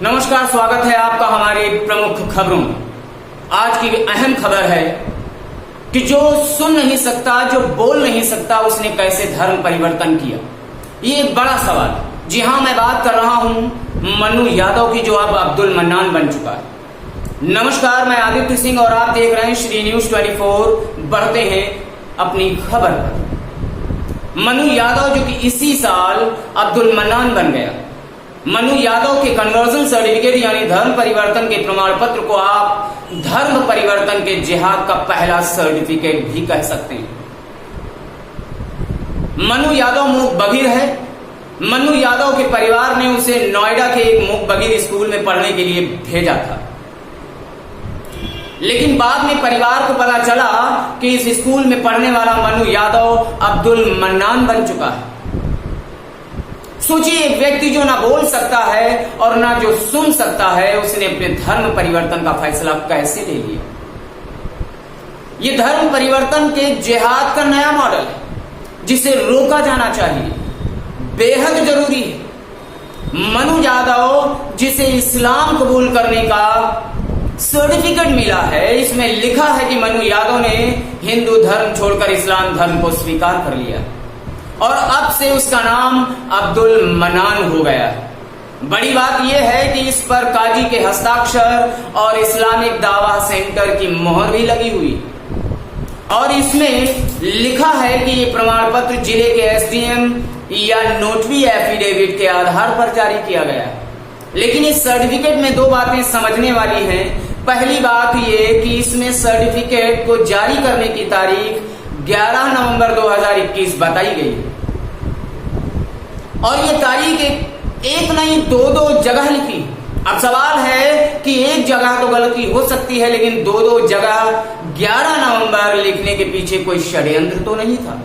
नमस्कार, स्वागत है आपका हमारे प्रमुख खबरों में। आज की अहम खबर है कि जो सुन नहीं सकता, जो बोल नहीं सकता, उसने कैसे धर्म परिवर्तन किया। ये एक बड़ा सवाल है। जी हाँ, मैं बात कर रहा हूं मनु यादव की, जो अब अब्दुल मन्नान बन चुका है। नमस्कार, मैं आदित्य सिंह और आप देख रहे हैं श्री न्यूज 24। बढ़ते हैं अपनी खबर पर। मनु यादव जो कि इसी साल अब्दुल मन्नान बन गया। मनु यादव के कन्वर्जन सर्टिफिकेट यानी धर्म परिवर्तन के प्रमाण पत्र को आप धर्म परिवर्तन के जिहाद का पहला सर्टिफिकेट भी कह सकते हैं। मनु यादव मूक बधिर है। मनु यादव के परिवार ने उसे नोएडा के एक मूक बधिर स्कूल में पढ़ने के लिए भेजा था, लेकिन बाद में परिवार को पता चला कि इस स्कूल में पढ़ने वाला मनु यादव अब्दुल मन्नान बन चुका है। सोचिए, एक व्यक्ति जो ना बोल सकता है और ना जो सुन सकता है, उसने अपने धर्म परिवर्तन का फैसला कैसे ले लिया। ये धर्म परिवर्तन के जिहाद का नया मॉडल है जिसे रोका जाना चाहिए, बेहद जरूरी है। मनु यादव जिसे इस्लाम कबूल करने का सर्टिफिकेट मिला है, इसमें लिखा है कि मनु यादव ने हिंदू धर्म छोड़कर इस्लाम धर्म को स्वीकार कर लिया और अब से उसका नाम अब्दुल मन्नान हो गया है। बड़ी बात यह है कि इस पर काजी के हस्ताक्षर और इस्लामिक दावा सेंटर की मोहर भी लगी हुई और इसमें लिखा है कि ये प्रमाण पत्र जिले के एसडीएम या नोटरी एफिडेविट के आधार पर जारी किया गया है। लेकिन इस सर्टिफिकेट में दो बातें समझने वाली हैं। पहली बात यह कि इसमें सर्टिफिकेट को जारी करने की तारीख 11 नवंबर 2021 बताई गई और ये तारीख एक नहीं दो जगह लिखी। अब सवाल है कि एक जगह तो गलती हो सकती है, लेकिन दो जगह 11 नवंबर लिखने के पीछे कोई षड्यंत्र तो नहीं था।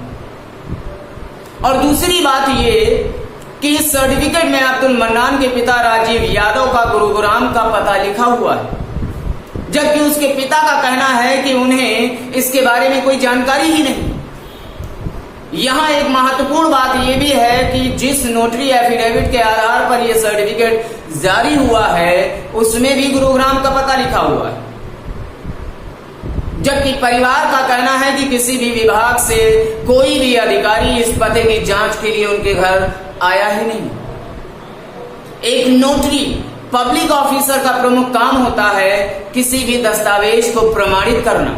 और दूसरी बात ये कि इस सर्टिफिकेट में अब्दुल मन्नान के पिता राजीव यादव का गुरुग्राम का पता लिखा हुआ है, जबकि उसके पिता का कहना है कि उन्हें इसके बारे में कोई जानकारी ही नहीं। यहां एक महत्वपूर्ण बात यह भी है कि जिस नोटरी एफिडेविट के आधार पर यह सर्टिफिकेट जारी हुआ है, उसमें भी गुरुग्राम का पता लिखा हुआ है, जबकि परिवार का कहना है कि किसी भी विभाग से कोई भी अधिकारी इस पते की जांच के लिए उनके घर आया ही नहीं। एक नोटरी पब्लिक ऑफिसर का प्रमुख काम होता है किसी भी दस्तावेज को प्रमाणित करना,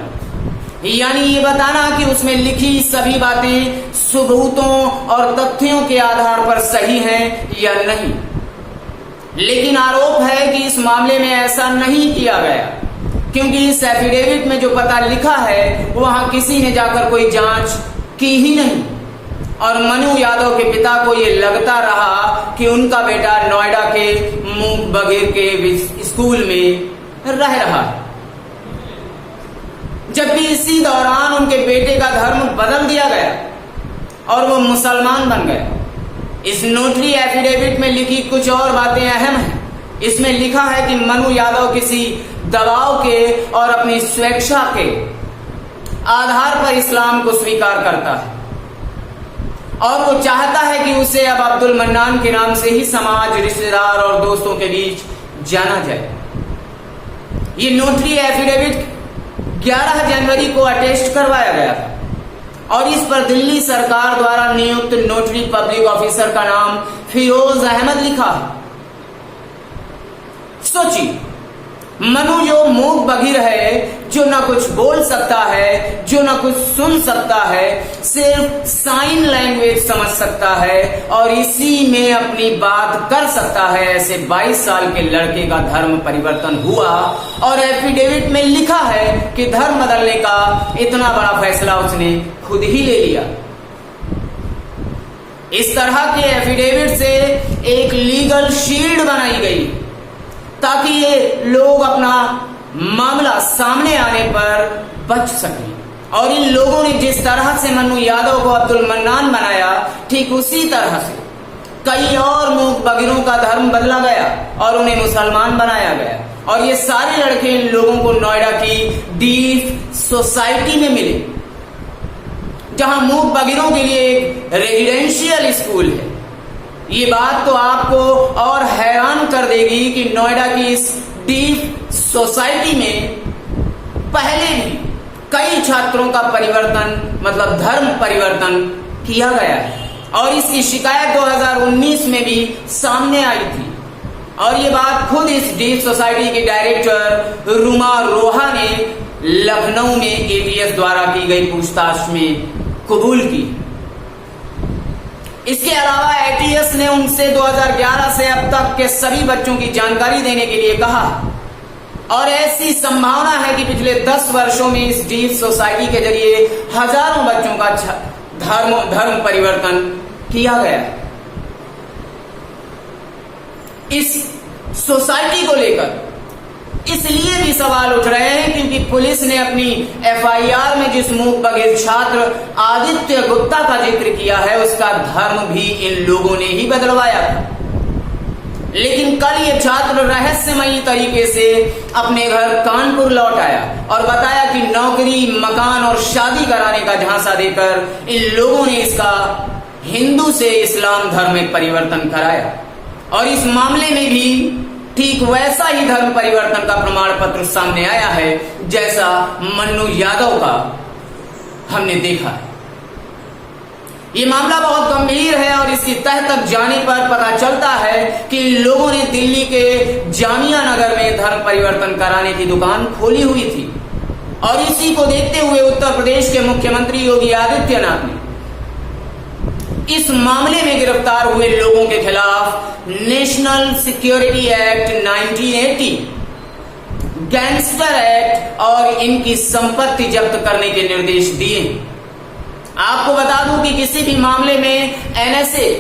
यानी ये बताना कि उसमें लिखी सभी बातें सबूतों और तथ्यों के आधार पर सही हैं या नहीं। लेकिन आरोप है कि इस मामले में ऐसा नहीं किया गया, क्योंकि इस एफिडेविट में जो पता लिखा है वहां किसी ने जाकर कोई जांच की ही नहीं और मनु यादव के पिता को ये लगता रहा कि उनका बेटा नोएडा के मूक बधिर के स्कूल में रह रहा है, जबकि इसी दौरान उनके बेटे का धर्म बदल दिया गया और वो मुसलमान बन गए। इस नोटरी एफिडेविट में लिखी कुछ और बातें अहम हैं। इसमें लिखा है कि मनु यादव किसी दबाव के और अपनी स्वेच्छा के आधार पर इस्लाम को स्वीकार करता है और वो चाहता है कि उसे अब अब्दुल मन्नान के नाम से ही समाज, रिश्तेदार और दोस्तों के बीच जाना जाए। ये नोटरी एफिडेविट 11 जनवरी को अटेस्ट करवाया गया था और इस पर दिल्ली सरकार द्वारा नियुक्त नोटरी पब्लिक ऑफिसर का नाम फिरोज अहमद लिखा है। सोचिए, मनु जो मूक बधिर है, जो ना कुछ बोल सकता है, जो ना कुछ सुन सकता है, सिर्फ साइन लैंग्वेज समझ सकता है और इसी में अपनी बात कर सकता है, ऐसे 22 साल के लड़के का धर्म परिवर्तन हुआ और एफिडेविट में लिखा है कि धर्म बदलने का इतना बड़ा फैसला उसने खुद ही ले लिया। इस तरह के एफिडेविट से एक लीगल शील्ड बनाई गई ताकि ये लोग अपना मामला सामने आने पर बच सकें। और इन लोगों ने जिस तरह से मनु यादव को अब्दुल मन्नान बनाया, ठीक उसी तरह से कई और मूक बधिरों का धर्म बदला गया और उन्हें मुसलमान बनाया गया। और ये सारे लड़के इन लोगों को नोएडा की डीप सोसाइटी में मिले, जहां मूक बधिरों के लिए एक रेजिडेंशियल स्कूल है ये बात तो आपको और हैरान कर देगी कि नोएडा की इस डीप सोसाइटी में पहले भी कई छात्रों का परिवर्तन मतलब धर्म परिवर्तन किया गया है और इसकी शिकायत 2019 में भी सामने आई थी। और ये बात खुद इस डीप सोसाइटी के डायरेक्टर रुमा रोहा ने लखनऊ में एटीएस द्वारा की गई पूछताछ में कबूल की। इसके अलावा एटीएस ने उनसे 2011 से अब तक के सभी बच्चों की जानकारी देने के लिए कहा और ऐसी संभावना है कि पिछले 10 वर्षों में इस डीप सोसाइटी के जरिए हजारों बच्चों का धर्म परिवर्तन किया गया है। इस सोसाइटी को लेकर इसलिए भी सवाल उठ रहे हैं क्योंकि पुलिस ने अपनी एफआईआर में जिस मूक बधिर छात्र आदित्य गुप्ता का जिक्र किया है उसका धर्म भी इन लोगों ने ही बदलवाया था। लेकिन कल ये छात्र रहस्यमयी तरीके से अपने घर कानपुर लौट आया और बताया कि नौकरी, मकान और शादी कराने का झांसा देकर इन लोगों ने इसका हिंदू से इस्लाम धर्म में परिवर्तन कराया और इस मामले में भी ठीक वैसा ही धर्म परिवर्तन का प्रमाण पत्र सामने आया है जैसा मन्नू यादव का हमने देखा है। ये मामला बहुत गंभीर है और इसकी तह तक जाने पर पता चलता है कि लोगों ने दिल्ली के जामिया नगर में धर्म परिवर्तन कराने की दुकान खोली हुई थी और इसी को देखते हुए उत्तर प्रदेश के मुख्यमंत्री योगी आदित्यनाथ ने इस मामले में गिरफ्तार हुए लोगों के खिलाफ national security act 1980, gangster act और इनकी संपत्ति जब्त करने के निर्देश दिए। आपको बता दूं कि किसी भी मामले में एनएसए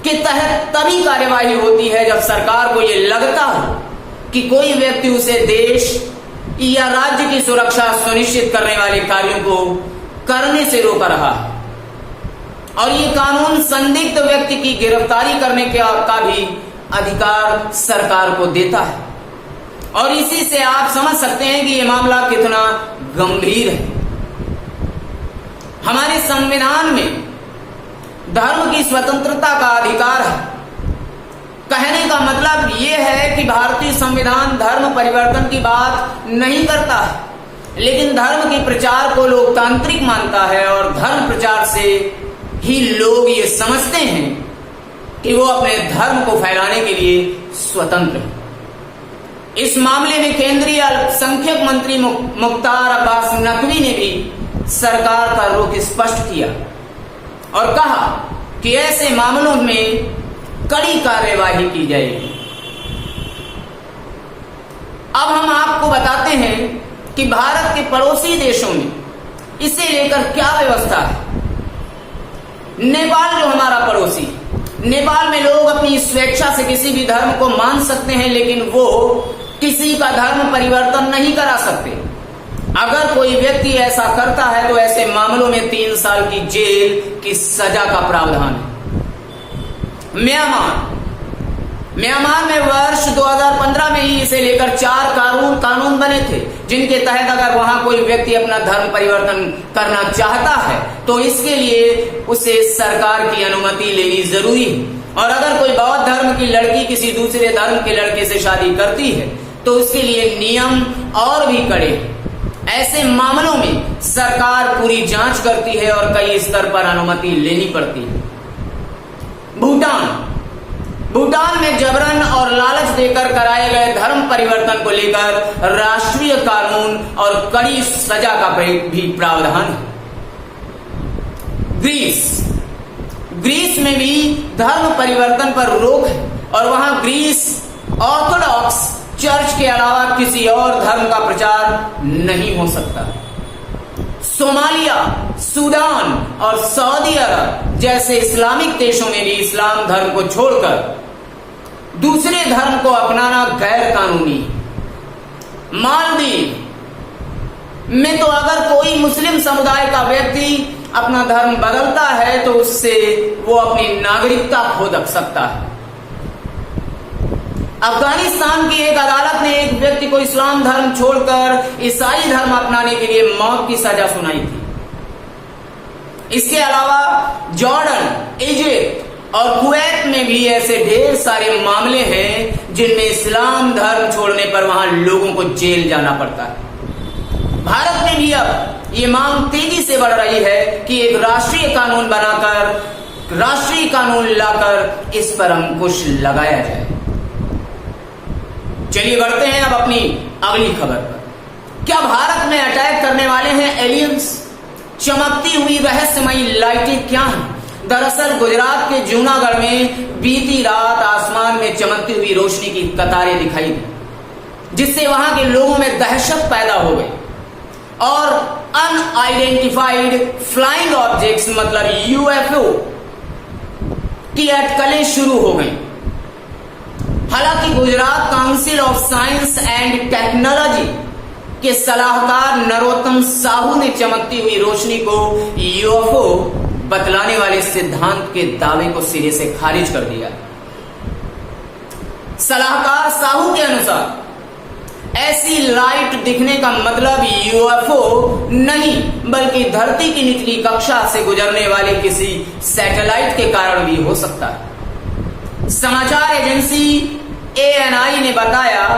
के तहत तभी कार्यवाही होती है जब सरकार को यह लगता हो कि कोई व्यक्ति उसे देश या राज्य की सुरक्षा सुनिश्चित करने वाले कार्यों को करने से रोक रहा है और ये कानून संदिग्ध व्यक्ति की गिरफ्तारी करने का भी अधिकार सरकार को देता है। और इसी से आप समझ सकते हैं कि यह मामला कितना गंभीर है। हमारे संविधान में धर्म की स्वतंत्रता का अधिकार है। कहने का मतलब यह है कि भारतीय संविधान धर्म परिवर्तन की बात नहीं करता है, लेकिन धर्म के प्रचार को लोकतांत्रिक मानता है और धर्म प्रचार से ही लोग ये समझते हैं कि वो अपने धर्म को फैलाने के लिए स्वतंत्र है। इस मामले में केंद्रीय अल्पसंख्यक मंत्री मुख्तार अब्बास नकवी ने भी सरकार का रुख स्पष्ट किया और कहा कि ऐसे मामलों में कड़ी कार्यवाही की जाएगी। अब हम आपको बताते हैं कि भारत के पड़ोसी देशों में इसे लेकर क्या व्यवस्था है। नेपाल जो हमारा पड़ोसी, नेपाल में लोग अपनी स्वेच्छा से किसी भी धर्म को मान सकते हैं, लेकिन वो किसी का धर्म परिवर्तन नहीं करा सकते। अगर कोई व्यक्ति ऐसा करता है तो ऐसे मामलों में 3 साल की जेल की सजा का प्रावधान है। म्यांमार में वर्ष 2015 में ही इसे लेकर 4 कानून बने थे, जिनके तहत अगर वहां कोई व्यक्ति अपना धर्म परिवर्तन करना चाहता है तो इसके लिए उसे सरकार की अनुमति लेनी जरूरी है। और अगर कोई बौद्ध धर्म की लड़की किसी दूसरे धर्म के लड़के से शादी करती है तो उसके लिए नियम और भी कड़े। ऐसे मामलों में सरकार पूरी जांच करती है और कई स्तर पर अनुमति लेनी पड़ती है। भूटान में जबरन और लालच देकर कराए गए धर्म परिवर्तन को लेकर राष्ट्रीय कानून और कड़ी सजा का भी प्रावधान है। ग्रीस में भी धर्म परिवर्तन पर रोक है और वहां ग्रीस ऑर्थोडॉक्स चर्च के अलावा किसी और धर्म का प्रचार नहीं हो सकता। सोमालिया, सूडान और सऊदी अरब जैसे इस्लामिक देशों में भी इस्लाम धर्म को छोड़कर दूसरे धर्म को अपनाना गैर कानूनी। मालदीव में तो अगर कोई मुस्लिम समुदाय का व्यक्ति अपना धर्म बदलता है तो उससे वो अपनी नागरिकता खो सकता है। अफगानिस्तान की एक अदालत ने एक व्यक्ति को इस्लाम धर्म छोड़कर ईसाई धर्म अपनाने के लिए मौत की सजा सुनाई थी। इसके अलावा जॉर्डन, इजिप्ट और कुवैत में भी ऐसे ढेर सारे मामले हैं जिनमें इस्लाम धर्म छोड़ने पर वहां लोगों को जेल जाना पड़ता है। भारत में भी अब ये मांग तेजी से बढ़ रही है कि एक राष्ट्रीय कानून बनाकर, राष्ट्रीय कानून लाकर इस पर अंकुश लगाया जाए। चलिए बढ़ते हैं अब अपनी अगली खबर पर। क्या भारत में अटैक करने वाले हैं एलियंस? चमकती हुई रहस्यमयी लाइटें क्या हैं? दरअसल गुजरात के जूनागढ़ में बीती रात आसमान में चमकती हुई रोशनी की कतारें दिखाई दी, जिससे वहां के लोगों में दहशत पैदा हो गई और अनआइडेंटिफाइड फ्लाइंग ऑब्जेक्ट्स मतलब यूएफओ की अटकलें शुरू हो गई। हालांकि Gujarat council of science and technology के सलाहकार नरोत्तम साहू ने चमकती हुई रोशनी को यूएफओ बतलाने वाले सिद्धांत के दावे को सिरे से खारिज कर दिया। सलाहकार साहू के अनुसार ऐसी लाइट दिखने का मतलब यूएफओ नहीं बल्कि धरती की निचली कक्षा से गुजरने वाले किसी सैटेलाइट के कारण भी हो सकता है। समाचार एजेंसी ANI ने बताया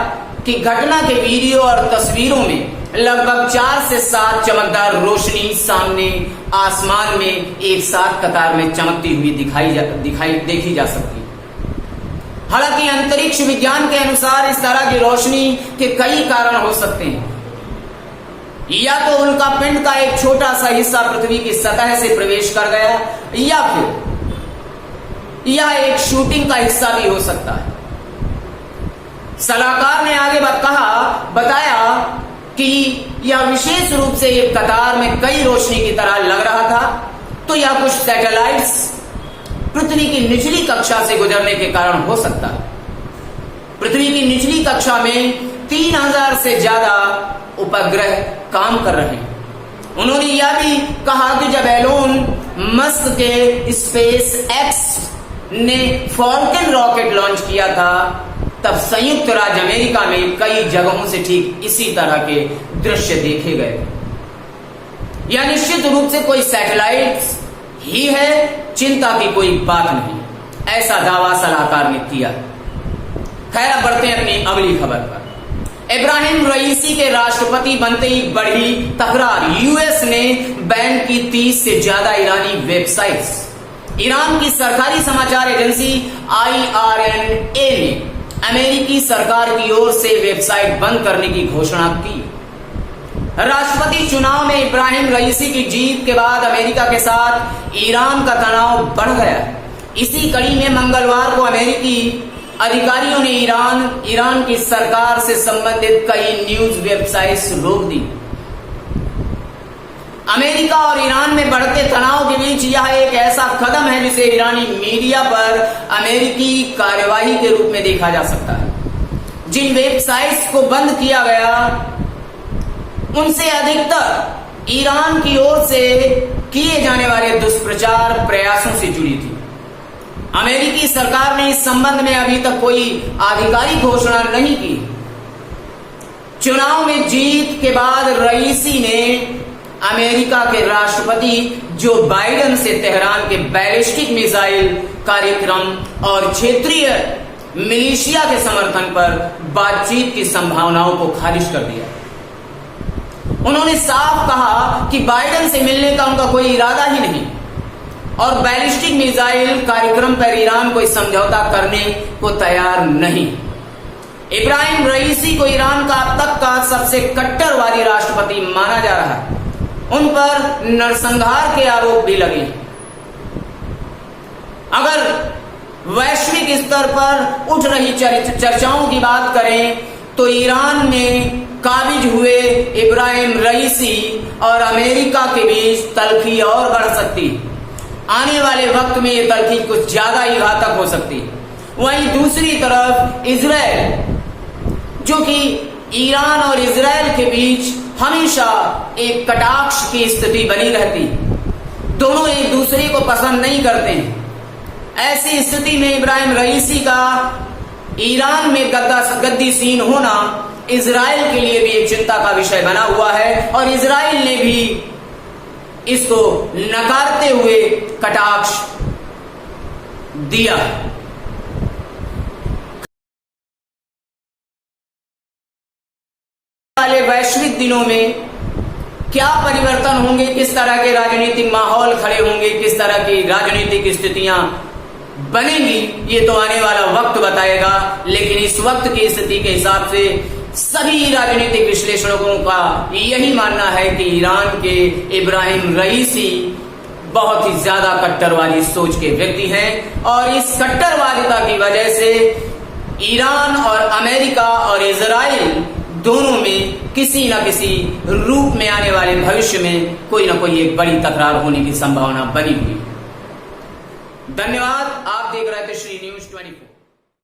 कि घटना के वीडियो और तस्वीरों में लगभग 4 से 7 चमकदार रोशनी सामने आसमान में एक साथ कतार में चमकती हुई देखी जा सकती है। हालांकि अंतरिक्ष विज्ञान के अनुसार इस तरह की रोशनी के कई कारण हो सकते हैं। या तो उल्का पिंड का एक छोटा सा हिस्सा पृथ्वी की सतह से प्रवेश कर गया, या फिर यह एक शूटिंग का हिस्सा भी हो सकता है। सलाहकार ने आगे बताया कि यह विशेष रूप से एक कतार में कई रोशनी की तरह लग रहा था, तो यह कुछ सैटेलाइट्स पृथ्वी की निचली कक्षा से गुजरने के कारण हो सकता है। पृथ्वी की निचली कक्षा में 3000 से ज्यादा उपग्रह काम कर रहे हैं। उन्होंने यह भी कहा कि जब एलोन मस्क के स्पेस एक्स ने फॉल्कन रॉकेट लॉन्च किया था, तब संयुक्त राज्य अमेरिका में कई जगहों से ठीक इसी तरह के दृश्य देखे गए। यह निश्चित रूप से कोई सैटेलाइट ही है, चिंता की कोई बात नहीं, ऐसा दावा सलाहकार ने किया। खैर अब बढ़ते हैं अपनी अगली खबर पर। इब्राहिम रईसी के राष्ट्रपति बनते ही बढ़ी तकरार। यूएस ने बैन की 30 से ज्यादा ईरानी वेबसाइट्स। ईरान की सरकारी समाचार एजेंसी IRNA ने अमेरिकी सरकार की ओर से वेबसाइट बंद करने की घोषणा की। राष्ट्रपति चुनाव में इब्राहिम रईसी की जीत के बाद अमेरिका के साथ ईरान का तनाव बढ़ गया। इसी कड़ी में मंगलवार को अमेरिकी अधिकारियों ने ईरान की सरकार से संबंधित कई न्यूज वेबसाइट्स रोक दी। अमेरिका और ईरान में बढ़ते तनाव के बीच यह एक ऐसा कदम है जिसे ईरानी मीडिया पर अमेरिकी कार्यवाही के रूप में देखा जा सकता है। जिन वेबसाइट्स को बंद किया गया उनसे अधिकतर ईरान की ओर से किए जाने वाले दुष्प्रचार प्रयासों से जुड़ी थी। अमेरिकी सरकार ने इस संबंध में अभी तक कोई आधिकारिक घोषणा नहीं की। चुनाव में जीत के बाद रईसी ने अमेरिका के राष्ट्रपति जो बाइडेन से तेहरान के बैलिस्टिक मिसाइल कार्यक्रम और क्षेत्रीय मिलिशिया के समर्थन पर बातचीत की संभावनाओं को खारिज कर दिया। उन्होंने साफ कहा कि बाइडेन से मिलने का उनका कोई इरादा ही नहीं और बैलिस्टिक मिसाइल कार्यक्रम पर ईरान कोई समझौता करने को तैयार नहीं। इब्राहिम रईसी को ईरान का अब तक का सबसे कट्टरवादी राष्ट्रपति माना जा रहा है। उन पर नरसंहार के आरोप भी लगे। अगर वैश्विक स्तर पर उठ रही चर्चाओं की बात करें तो ईरान में काबिज हुए इब्राहिम रईसी और अमेरिका के बीच तल्खी और बढ़ सकती है। आने वाले वक्त में ये तल्खी कुछ ज्यादा ही घातक हो सकती है। वहीं दूसरी तरफ इजराइल, जो कि ईरान और इजराइल के बीच हमेशा एक कटाक्ष की स्थिति बनी रहती, दोनों एक दूसरे को पसंद नहीं करते हैं। ऐसी स्थिति में इब्राहिम रईसी का ईरान में गद्दीसीन होना इजराइल के लिए भी एक चिंता का विषय बना हुआ है और इजराइल ने भी इसको नकारते हुए कटाक्ष दिया। वाले वैश्विक दिनों में क्या परिवर्तन होंगे, किस तरह के राजनीतिक माहौल खड़े होंगे, किस तरह की राजनीतिक स्थितियां बनेंगी, ये तो आने वाला वक्त बताएगा। लेकिन इस वक्त की स्थिति के हिसाब से सभी राजनीतिक विश्लेषकों का यही मानना है कि ईरान के इब्राहिम रईसी बहुत ही ज्यादा कट्टरवादी सोच के व्यक्ति हैं और इस कट्टरवादिता की वजह से ईरान और अमेरिका और इजराइल दोनों में किसी न किसी रूप में आने वाले भविष्य में कोई ना कोई एक बड़ी तकरार होने की संभावना बनी हुई। धन्यवाद। आप देख रहे थे श्री न्यूज।